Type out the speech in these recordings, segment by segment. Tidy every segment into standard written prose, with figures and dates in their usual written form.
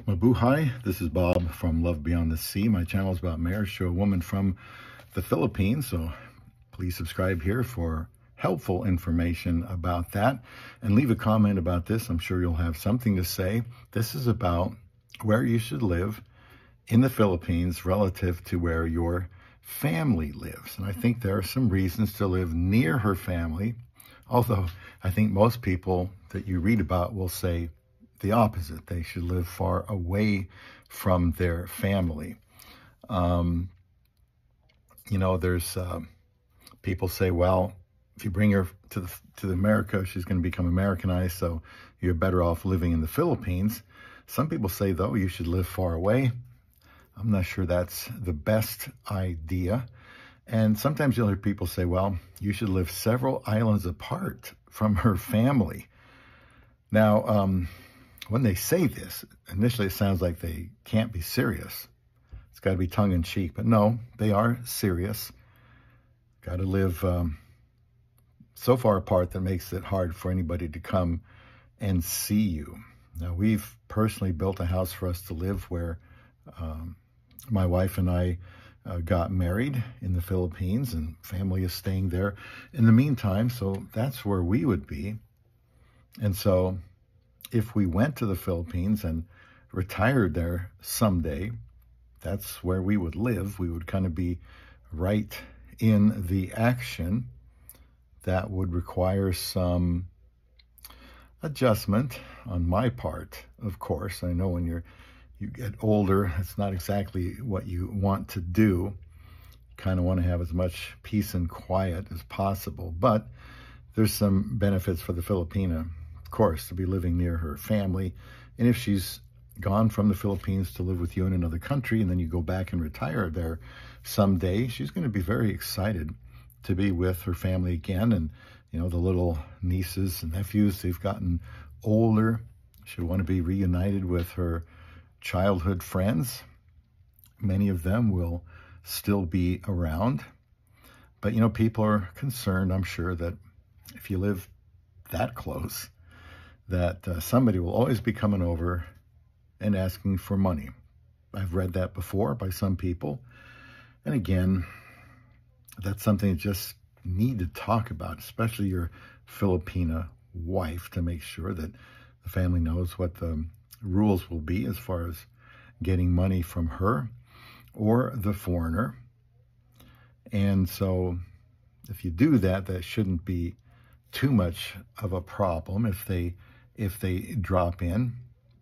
Mabuhay, this is Bob from Love Beyond the Sea. My channel is about marriage to a woman from the Philippines, so please subscribe here for helpful information about that. And leave a comment about this. I'm sure you'll have something to say. This is about where you should live in the Philippines relative to where your family lives. And I think there are some reasons to live near her family, although I think most people that you read about will say the opposite. They should live far away from their family. There's people say, well, if you bring her to America, she's going to become Americanized, so you're better off living in the Philippines. Some people say, though, you should live far away. I'm not sure that's the best idea. And sometimes you'll hear people say, well, you should live several islands apart from her family. Now, when they say this, initially it sounds like they can't be serious. It's got to be tongue-in-cheek. But no, they are serious. Got to live so far apart that makes it hard for anybody to come and see you. Now, we've personally built a house for us to live where my wife and I got married in the Philippines, and family is staying there in the meantime, so that's where we would be. And so if we went to the Philippines and retired there someday, that's where we would live. We would kind of be right in the action. That would require some adjustment on my part, of course. I know when you get older, it's not exactly what you want to do. You kind of want to have as much peace and quiet as possible. But there's some benefits for the Filipina, of course, to be living near her family. And if she's gone from the Philippines to live with you in another country, and then you go back and retire there someday, she's going to be very excited to be with her family again. And, the little nieces and nephews, they've gotten older. She'll want to be reunited with her childhood friends. Many of them will still be around. But, people are concerned, I'm sure, that if you live that close, that somebody will always be coming over and asking for money. I've read that before by some people. And again, that's something you just need to talk about, especially your Filipina wife, to make sure that the family knows what the rules will be as far as getting money from her or the foreigner. And so if you do that, that shouldn't be too much of a problem if they drop in.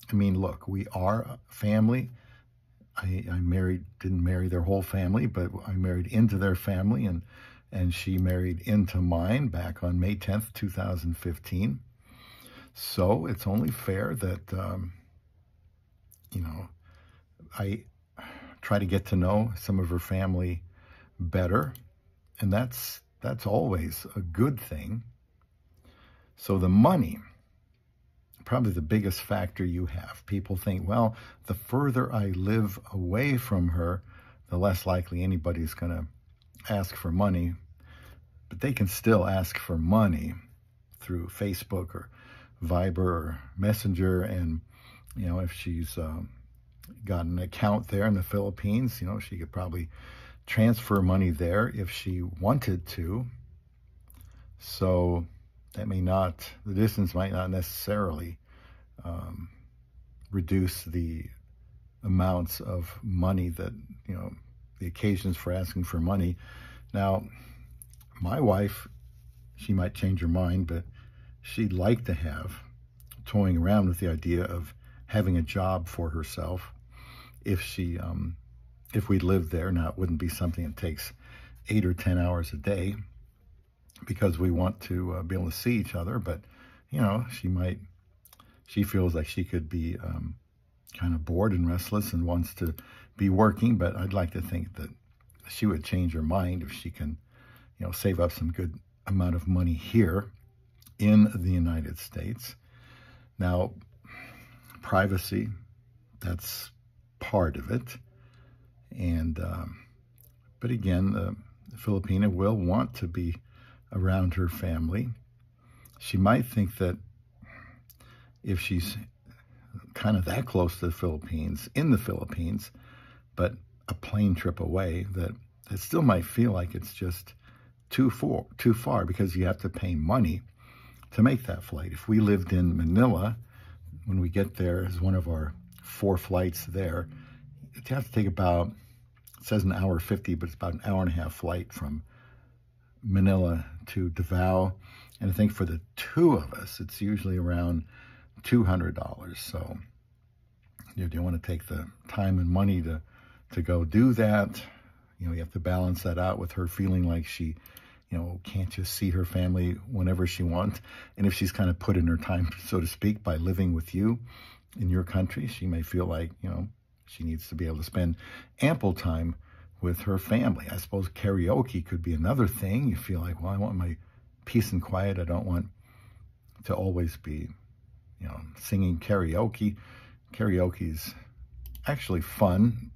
I mean, look, we are a family. I didn't marry their whole family, but I married into their family, and she married into mine back on May 10th, 2015. So it's only fair that, I try to get to know some of her family better, and that's always a good thing. So the money, probably the biggest factor you have. People think, well, the further I live away from her, the less likely anybody's going to ask for money. But they can still ask for money through Facebook or Viber or Messenger. And, if she's got an account there in the Philippines, she could probably transfer money there if she wanted to. So the distance might not necessarily reduce the amounts of money that, the occasions for asking for money. Now, my wife, she might change her mind, but she'd like to have, toying around with the idea of having a job for herself if we lived there. Now, it wouldn't be something that takes 8 or 10 hours a day, because we want to be able to see each other. But, she feels like she could be kind of bored and restless and wants to be working. But I'd like to think that she would change her mind if she can, save up some good amount of money here in the United States. Now, privacy, that's part of it. And, but again, the Filipina will want to be around her family. She might think that if she's kind of that close to the Philippines, in the Philippines, but a plane trip away, that it still might feel like it's just too far because you have to pay money to make that flight. If we lived in Manila, when we get there as one of our 4 flights there, you have to take about, it says an hour 50, but it's about an hour and a half flight from Manila to Davao. And I think for the 2 of us, it's usually around $200. So do you want to take the time and money to go do that? You have to balance that out with her feeling like she, can't just see her family whenever she wants. And if she's kind of put in her time, so to speak, by living with you in your country, she may feel like, she needs to be able to spend ample time with her family. I suppose karaoke could be another thing. You feel like, well, I want my peace and quiet. I don't want to always be, singing karaoke. Karaoke's actually fun,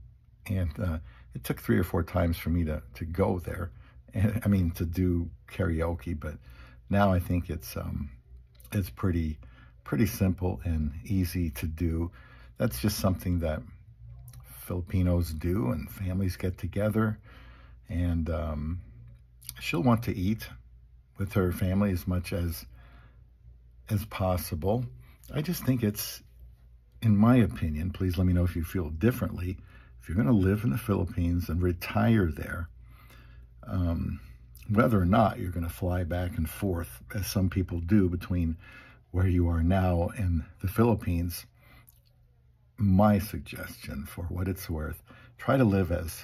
and it took 3 or 4 times for me to go there. To do karaoke, but now I think it's pretty simple and easy to do. That's just something that Filipinos do, and families get together, and she'll want to eat with her family as much as possible. I just think it's, in my opinion, please let me know if you feel differently, if you're going to live in the Philippines and retire there, whether or not you're going to fly back and forth, as some people do, between where you are now and the Philippines, my suggestion, for what it's worth, try to live as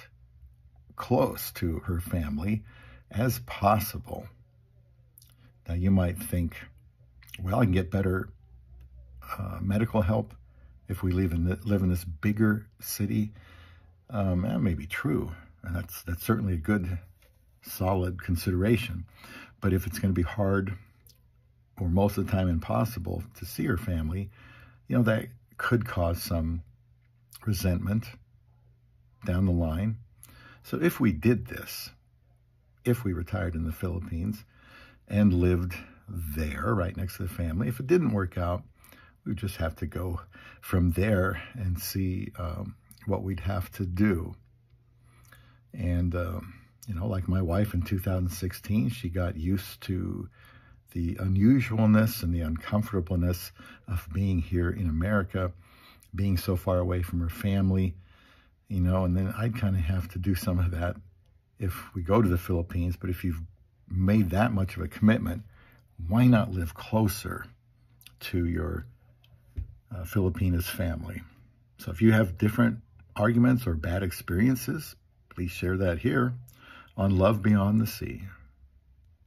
close to her family as possible. Now, you might think, well, I can get better medical help if we live in this bigger city. That may be true, and that's certainly a good, solid consideration. But if it's going to be hard, or most of the time impossible, to see her family, that could cause some resentment down the line. So if we did this, if we retired in the Philippines and lived there right next to the family, if it didn't work out, we would just have to go from there and see what we'd have to do. And, like my wife in 2016, she got used to the unusualness and the uncomfortableness of being here in America, being so far away from her family, and then I'd kind of have to do some of that if we go to the Philippines. But if you've made that much of a commitment, why not live closer to your Filipinas family? So if you have different arguments or bad experiences, please share that here on Love Beyond the Sea.